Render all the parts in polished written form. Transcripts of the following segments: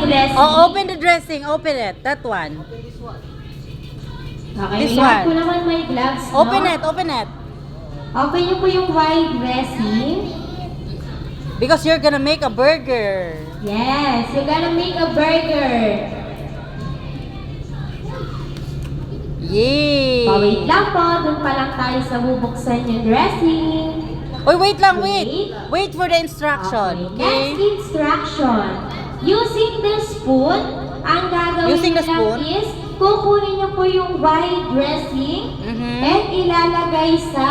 dressing. Oh, open the dressing. Open it. That one. Okay, This may lahat one. po naman may gloves, no? Open it. Open it. Open niyo po yung white dressing. Because you're gonna make a burger. Yes, you're gonna make a burger. Yay! Wait lang po, doon pa lang tayo sa bubuksan yung dressing. Uy, wait lang, Wait. wait. Wait for the instruction, Okay, okay? next instruction. Using the spoon, ang gagawin Using the niyo lang spoon? is, kukunin niyo po yung white dressing and ilalagay sa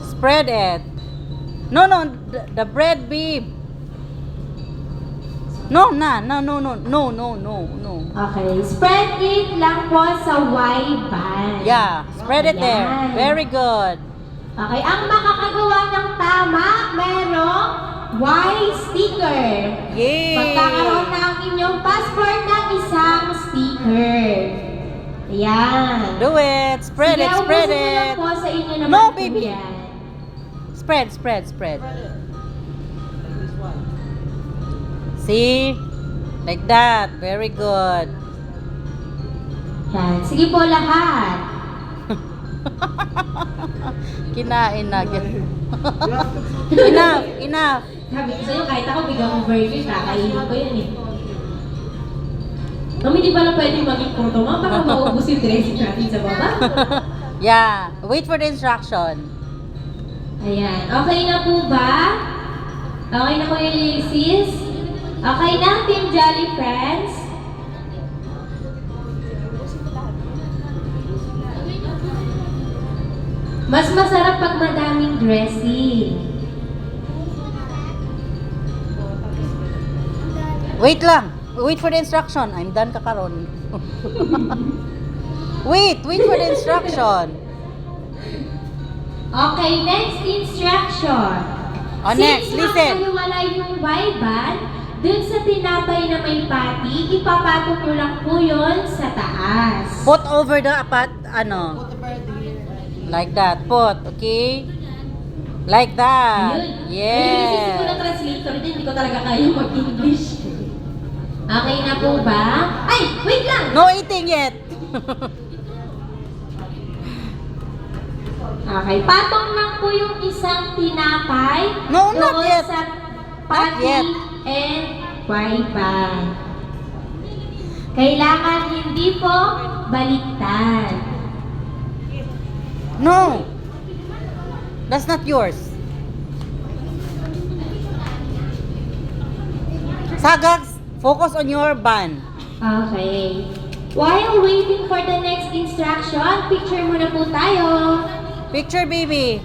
Spread it. No, the bread, babe. No. Okay, spread it lang po sa white band. Yeah, spread it there. Ayan. Very good. Okay, ang makakagawa ng tama, merong white sticker. Yay! Magkakaroon na ang inyong passport ng isang sticker. Ayan. Do it. Spread Sige, it, spread ubusin ko lang it. po sa inyo naman No, po baby. yan. Spread. See? Like that. Very good. Yan. Sige po lahat. Kinain na. Enough. Sabi ko sa'yo, kahit ako bigyan ko burger, kakainin ko yan eh. Mami, di pala pwedeng maging photo mo? Baka maubos yung dressing natin sa baba. Yeah. Wait for the instruction. Ayan. Okay na po ba? Okay na Kuya Ulysses? Okay na, Team Jolly Friends? Mas masarap pag madaming dressing. Wait lang. Wait for the instruction. I'm done kakaron. Wait for the instruction. Okay, next instruction. Next, Since listen. makahiwalay yung Y-band, dun sa tinapay na may pati, ipapatong nyo lang po yun sa taas. Put over the like that. Put, okay? Like that. Ayun. Ayun, kasi ko na Yes. translator din, hindi ko talaga kaya mag-English. Okay na po ba? Ay, wait lang! No eating yet. Okay, patong lang po yung isang tinapay No, not doon yet. sa Not pati yet. and Y-band. Kailangan hindi po baliktad. No. That's not yours. Sagags, focus on your bun. Okay. While waiting for the next instruction, picture muna po tayo. Picture, baby.